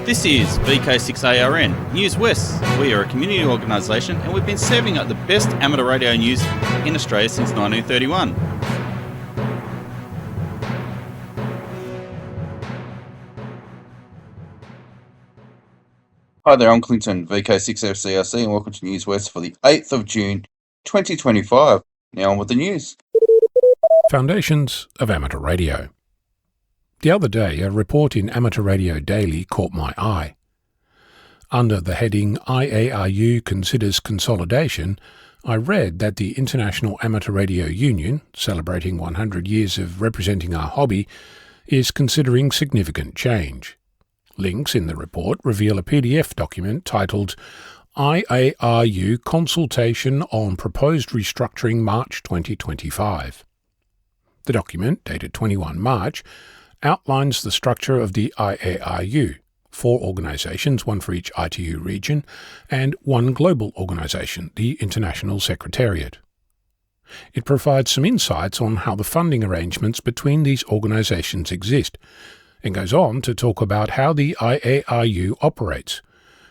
This is VK6ARN, Newswest. We are a community organisation and we've been serving up the best amateur radio news in Australia since 1931. Hi there, I'm Clinton, VK6FCRC, and welcome to Newswest for the 8th of June 2025. Now on with the news. Foundations of Amateur Radio. The other day, a report in Amateur Radio Daily caught my eye. Under the heading IARU Considers Consolidation, I read that the International Amateur Radio Union, celebrating 100 years of representing our hobby, is considering significant change. Links in the report reveal a PDF document titled IARU Consultation on Proposed Restructuring March 2025. The document, dated 21 March, outlines the structure of the IARU, 4 organisations, 1 for each ITU region, and 1 global organisation, the International Secretariat. It provides some insights on how the funding arrangements between these organisations exist, and goes on to talk about how the IARU operates,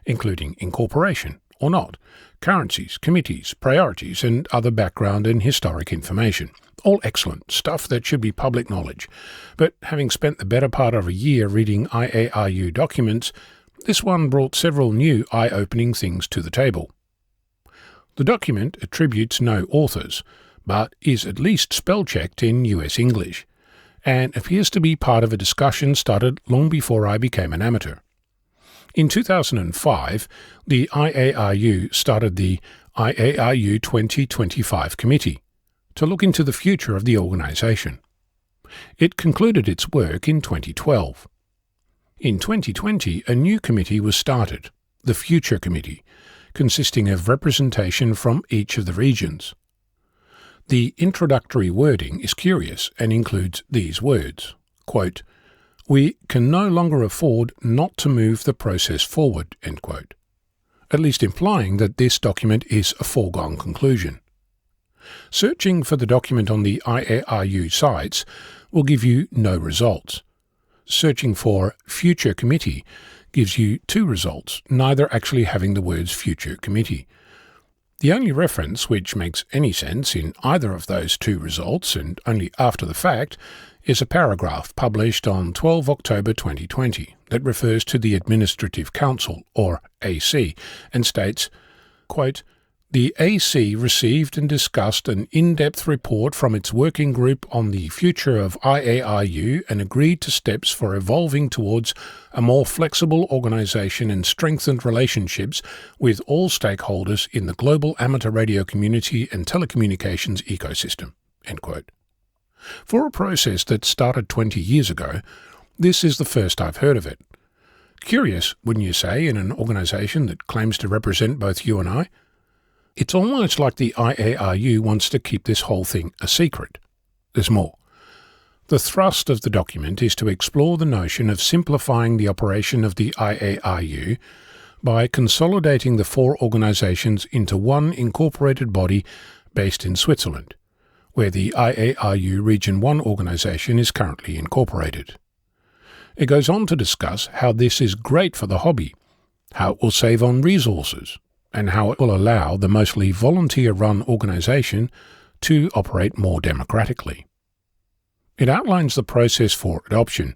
including incorporation or not, currencies, committees, priorities, and other background and historic information. All excellent stuff that should be public knowledge. But having spent the better part of a year reading IARU documents, this one brought several new eye-opening things to the table. The document attributes no authors, but is at least spell-checked in US English, and appears to be part of a discussion started long before I became an amateur. In 2005, the IARU started the IARU 2025 Committee to look into the future of the organisation. It concluded its work in 2012. In 2020, a new committee was started, the Future Committee, consisting of representation from each of the regions. The introductory wording is curious and includes these words, quote, "We can no longer afford not to move the process forward," end quote, at least implying that this document is a foregone conclusion. Searching for the document on the IARU sites will give you no results. Searching for Future Committee gives you 2 results, neither actually having the words Future Committee. The only reference which makes any sense in either of those 2 results, and only after the fact, is a paragraph published on 12 October 2020 that refers to the Administrative Council, or AC, and states, quote, "The AC received and discussed an in-depth report from its working group on the future of IARU and agreed to steps for evolving towards a more flexible organisation and strengthened relationships with all stakeholders in the global amateur radio community and telecommunications ecosystem." End quote. For a process that started 20 years ago, this is the first I've heard of it. Curious, wouldn't you say, in an organisation that claims to represent both you and I? It's almost like the IARU wants to keep this whole thing a secret. There's more. The thrust of the document is to explore the notion of simplifying the operation of the IARU by consolidating the 4 organisations into one incorporated body based in Switzerland, where the IARU Region 1 organisation is currently incorporated. It goes on to discuss how this is great for the hobby, how it will save on resources, and how it will allow the mostly volunteer-run organisation to operate more democratically. It outlines the process for adoption,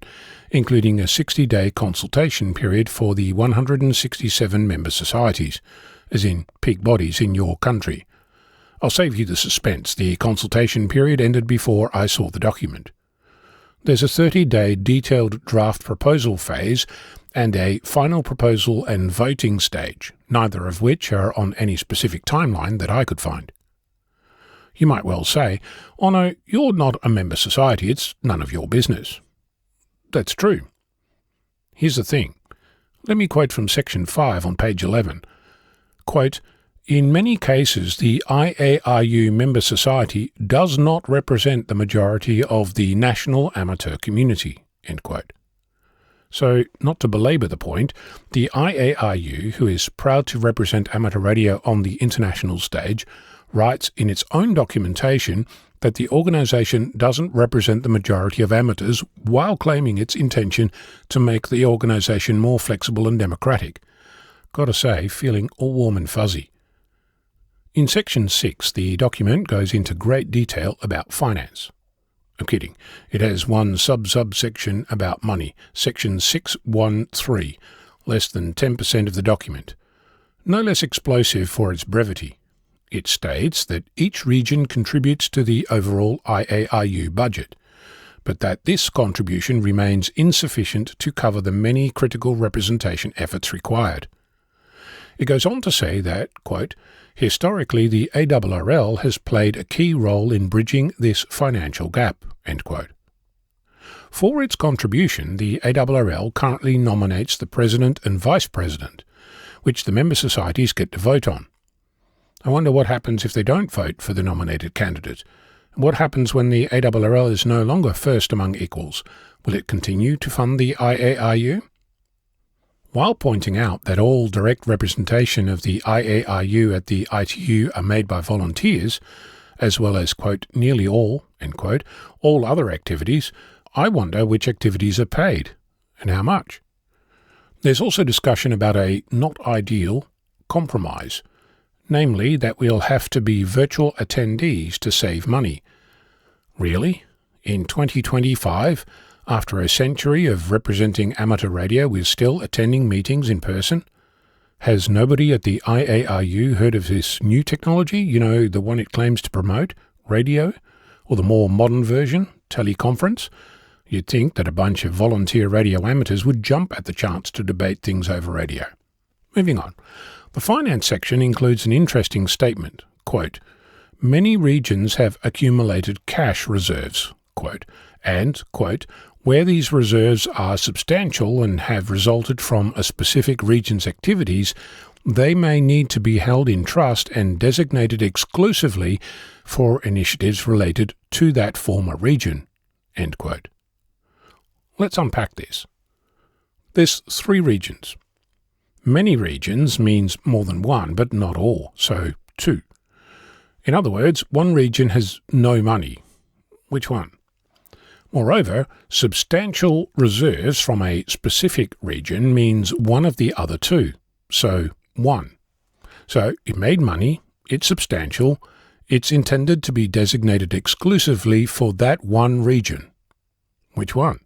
including a 60-day consultation period for the 167 member societies, as in peak bodies in your country. I'll save you the suspense. The consultation period ended before I saw the document. There's a 30-day detailed draft proposal phase and a final proposal and voting stage, neither of which are on any specific timeline that I could find. You might well say, "Oh no, you're not a member society, it's none of your business." That's true. Here's the thing. Let me quote from Section 5 on page 11. Quote, "In many cases, the IARU member society does not represent the majority of the national amateur community." End quote. So, not to belabor the point, the IARU, who is proud to represent amateur radio on the international stage, writes in its own documentation that the organisation doesn't represent the majority of amateurs while claiming its intention to make the organisation more flexible and democratic. Gotta say, feeling all warm and fuzzy. In Section 6, the document goes into great detail about finance. I'm kidding. It has one subsection about money, Section 613, less than 10% of the document. No less explosive for its brevity. It states that each region contributes to the overall IARU budget, but that this contribution remains insufficient to cover the many critical representation efforts required. It goes on to say that, quote, historically the ARRL has played a key role in bridging this financial gap, end quote. For its contribution, the ARRL currently nominates the President and Vice President, which the member societies get to vote on. I wonder what happens if they don't vote for the nominated candidate. What happens when the ARRL is no longer first among equals? Will it continue to fund the IARU? While pointing out that all direct representation of the IARU at the ITU are made by volunteers, as well as, quote, nearly all, end quote, all other activities, I wonder which activities are paid, and how much. There's also discussion about a not ideal compromise, namely that we'll have to be virtual attendees to save money. Really? In 2025, after a century of representing amateur radio, we're still attending meetings in person? Has nobody at the IARU heard of this new technology, you know, the one it claims to promote, radio, or the more modern version, teleconference? You'd think that a bunch of volunteer radio amateurs would jump at the chance to debate things over radio. Moving on. The finance section includes an interesting statement, quote, many regions have accumulated cash reserves, quote, and, quote, where these reserves are substantial and have resulted from a specific region's activities, they may need to be held in trust and designated exclusively for initiatives related to that former region, end quote. Let's unpack this. There's 3 regions. Many regions means more than one, but not all, so 2. In other words, one region has no money. Which one? Moreover, substantial reserves from a specific region means one of the other 2, so 1. So it made money, it's substantial, it's intended to be designated exclusively for that one region. Which one?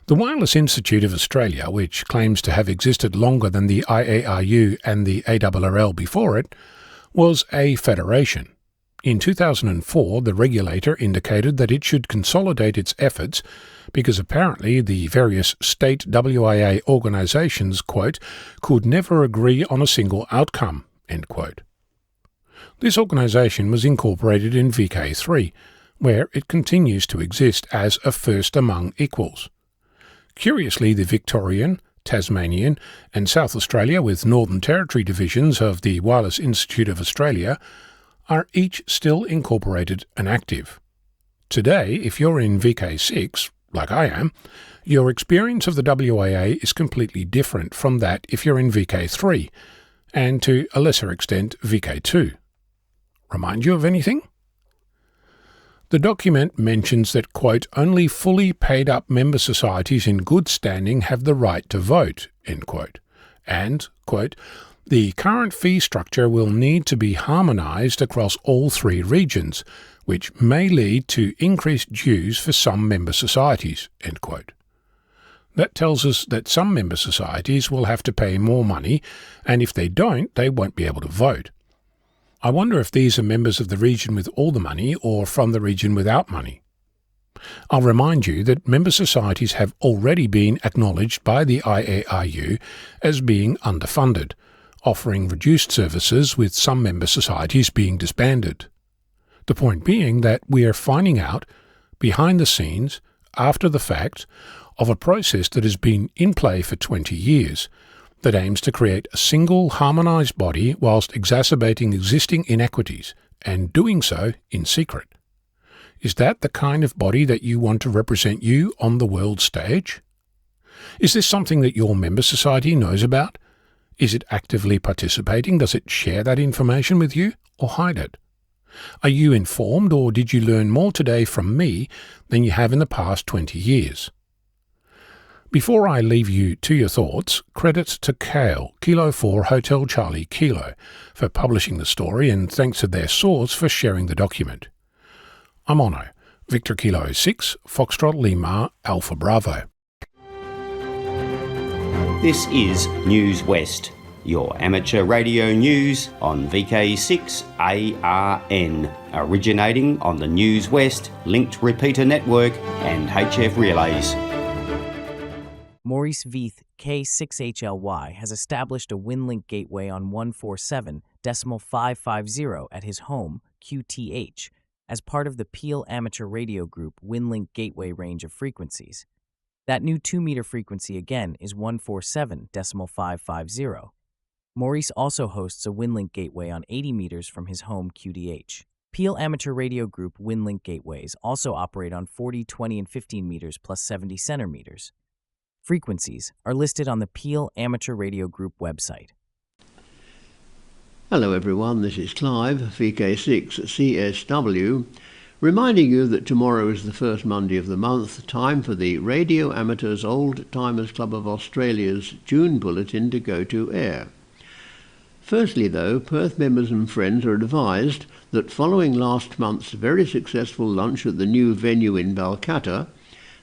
The Wireless Institute of Australia, which claims to have existed longer than the IARU and the ARRL before it, was a federation. In 2004, the regulator indicated that it should consolidate its efforts because apparently the various state WIA organisations, quote, could never agree on a single outcome, end quote. This organisation was incorporated in VK3, where it continues to exist as a first among equals. Curiously, the Victorian, Tasmanian and South Australia with Northern Territory divisions of the Wireless Institute of Australia are each still incorporated and active. Today, if you're in VK6, like I am, your experience of the WIA is completely different from that if you're in VK3, and to a lesser extent VK2. Remind you of anything? The document mentions that, quote, only fully paid-up member societies in good standing have the right to vote, end quote, and, quote, the current fee structure will need to be harmonised across all 3 regions, which may lead to increased dues for some member societies, end quote. That tells us that some member societies will have to pay more money, and if they don't, they won't be able to vote. I wonder if these are members of the region with all the money or from the region without money. I'll remind you that member societies have already been acknowledged by the IARU as being underfunded, offering reduced services with some member societies being disbanded. The point being that we are finding out, behind the scenes, after the fact, of a process that has been in play for 20 years, that aims to create a single harmonised body whilst exacerbating existing inequities, and doing so in secret. Is that the kind of body that you want to represent you on the world stage? Is this something that your member society knows about? Is it actively participating? Does it share that information with you or hide it? Are you informed, or did you learn more today from me than you have in the past 20 years? Before I leave you to your thoughts, credits to Kale, Kilo 4 Hotel Charlie Kilo, for publishing the story, and thanks to their source for sharing the document. I'm Ono, Victor Kilo 6, Foxtrot Lima, Alpha Bravo. This is Newswest, your amateur radio news on VK6ARN, originating on the Newswest linked repeater network and HF relays. Maurice Veith, K6HLY, has established a WinLink gateway on 147.550 at his home, QTH, as part of the Peel Amateur Radio Group WinLink gateway range of frequencies. That new 2-meter frequency again is 147.550. Maurice also hosts a WinLink gateway on 80 meters from his home, QTH. Peel Amateur Radio Group WinLink gateways also operate on 40, 20, and 15 meters plus 70 centimeters. Frequencies are listed on the Peel Amateur Radio Group website. Hello everyone, this is Clive, VK6CSW, reminding you that tomorrow is the first Monday of the month, time for the Radio Amateurs Old Timers Club of Australia's June Bulletin to go to air. Firstly though, Perth members and friends are advised that following last month's very successful lunch at the new venue in Balcatta,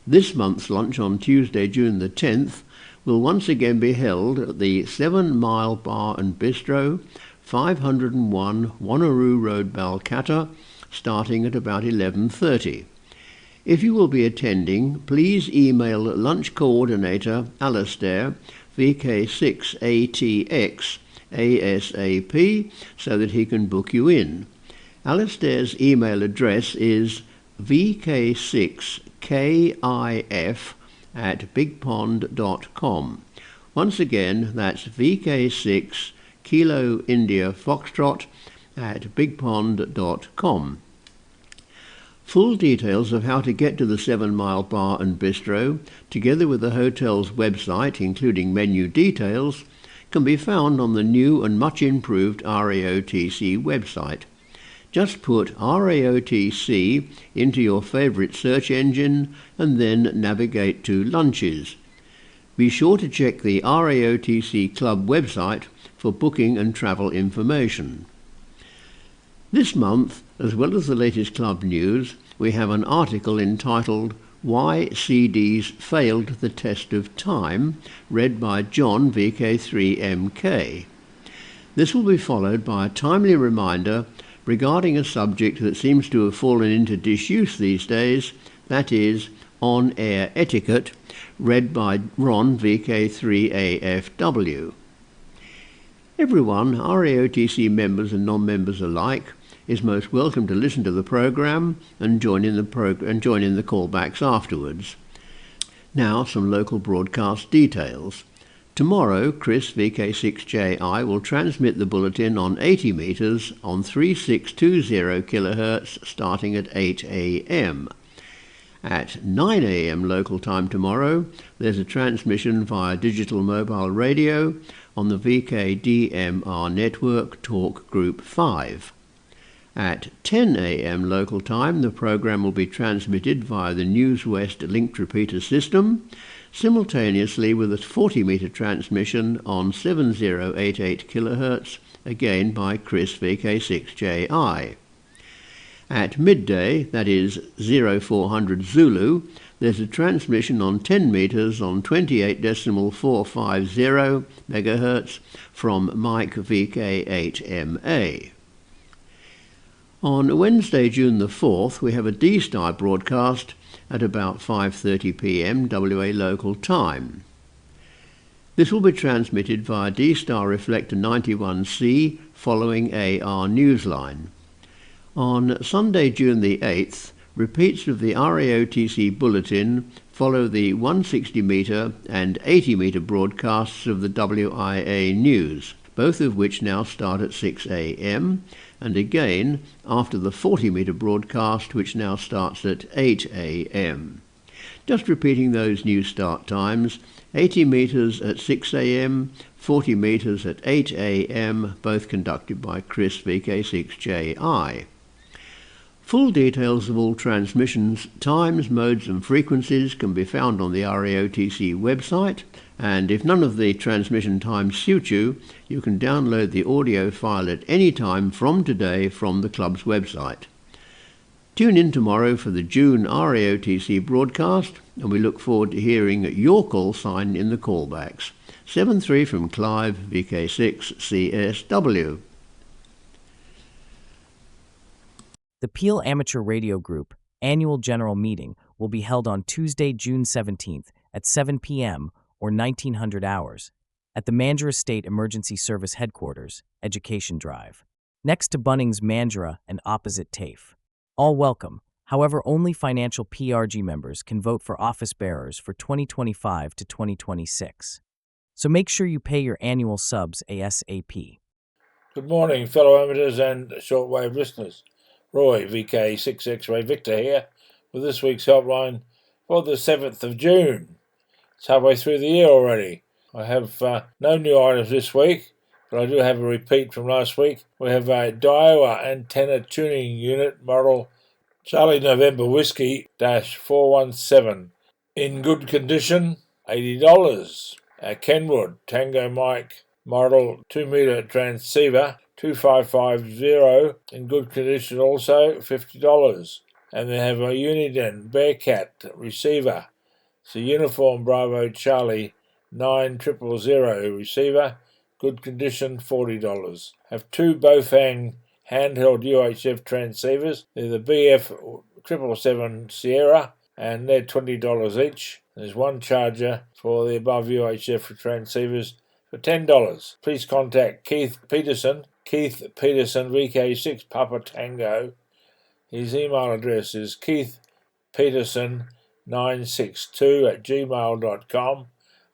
this month's lunch on Tuesday, June the 10th, will once again be held at the 7 Mile Bar and Bistro, 501 Wanneroo Road, Balcatta, starting at about 11:30. If you will be attending, please email lunch coordinator Alastair, VK6ATX, ASAP, so that he can book you in. Alastair's email address is vk6kif@bigpond.com. Once again, that's vk6 Kilo India Foxtrot at bigpond.com. Full details of how to get to the 7 Mile Bar and Bistro, together with the hotel's website, including menu details, can be found on the new and much improved RAOTC website. Just put RAOTC into your favourite search engine and then navigate to lunches. Be sure to check the RAOTC Club website for booking and travel information. This month, as well as the latest club news, we have an article entitled Why CDs Failed the Test of Time, read by John VK3MK. This will be followed by a timely reminder regarding a subject that seems to have fallen into disuse these days, that is, on-air etiquette, read by Ron VK3AFW. Everyone, RAOTC members and non-members alike, is most welcome to listen to the programme and join in the callbacks afterwards. Now some local broadcast details. Tomorrow, Chris VK6JI will transmit the bulletin on 80 metres on 3620 kHz starting at 8 a.m. At 9 a.m. local time tomorrow, there's a transmission via digital mobile radio on the VK-DMR network Talk Group 5. At 10 a.m. local time, the programme will be transmitted via the Newswest linked repeater system, simultaneously with a 40-metre transmission on 7088 kHz, again by Chris VK6JI. At midday, that is 0400 Zulu, there's a transmission on 10 metres on 28.450 MHz from Mike VK8MA. On Wednesday, June the 4th, we have a D-Star broadcast at about 5:30 p.m. WA local time. This will be transmitted via D-Star Reflector 91C following AR Newsline. On Sunday, June the 8th, repeats of the RAOTC Bulletin follow the 160-metre and 80-metre broadcasts of the WIA News, both of which now start at 6 a.m, and again after the 40-metre broadcast, which now starts at 8 a.m. Just repeating those new start times: 80 metres at 6 a.m, 40 metres at 8 a.m, both conducted by Chris VK6JI. Full details of all transmissions, times, modes and frequencies can be found on the RAOTC website, and if none of the transmission times suit you, you can download the audio file at any time from today from the club's website. Tune in tomorrow for the June RAOTC broadcast, and we look forward to hearing your call sign in the callbacks. 73 from Clive, VK6CSW. The Peel Amateur Radio Group annual general meeting will be held on Tuesday, June 17th at 7 p.m. or 1900 hours at the Mandurah State Emergency Service Headquarters, Education Drive, next to Bunnings Mandurah and opposite TAFE. All welcome. However, only financial PRG members can vote for office bearers for 2025 to 2026. So make sure you pay your annual subs ASAP. Good morning, fellow amateurs and shortwave listeners. Roy, VK6X-Ray Victor here, with this week's helpline for the 7th of June. It's halfway through the year already. I have no new items this week, but I do have a repeat from last week. We have a Daiwa antenna tuning unit model Charlie November Whiskey -417 in good condition, $80. A Kenwood Tango Mike model 2-meter transceiver 2550 in good condition also, $50. And they have a Uniden Bearcat receiver. It's a Uniform Bravo Charlie 9000 receiver, good condition, $40. Have two Bofang handheld UHF transceivers. They're the BF 777 Sierra, and they're $20 each. There's one charger for the above UHF transceivers for $10. Please contact Keith Peterson, VK6 Papa Tango. His email address is keithpeterson962@gmail.com.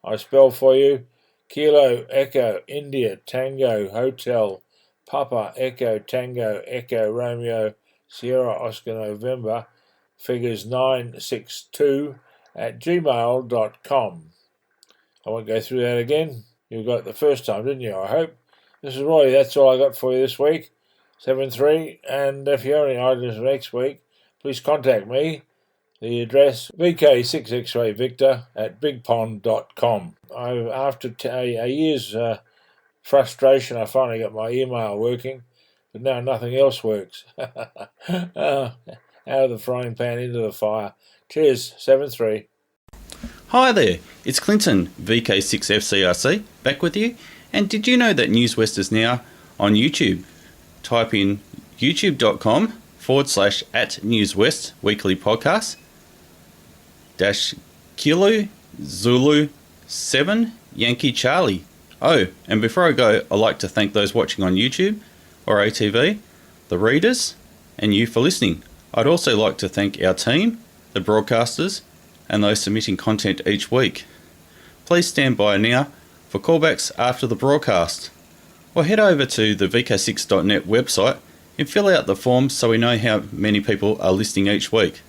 I spell for you Kilo Echo India Tango Hotel Papa Echo Tango Echo Romeo Sierra Oscar November figures 962@gmail.com. I won't go through that again. You got it the first time, didn't you? I hope. This is Roy. That's all I got for you this week. 7-3. And if you have any items next week, please contact me. The address VK6X-Ray Victor @bigpond.com. After a year's frustration, I finally got my email working, but now nothing else works. Out of the frying pan into the fire. Cheers. 7-3. Hi there, it's Clinton, VK6FCRC, back with you. And did you know that Newswest is now on YouTube? Type in youtube.com/@Newswest weekly podcast -Kilo Zulu 7 Yankee Charlie. Oh, and before I go, I'd like to thank those watching on YouTube or ATV, the readers, and you for listening. I'd also like to thank our team, the broadcasters, and those submitting content each week. Please stand by now for callbacks after the broadcast, or head over to the VK6.net website and fill out the forms so we know how many people are listening each week.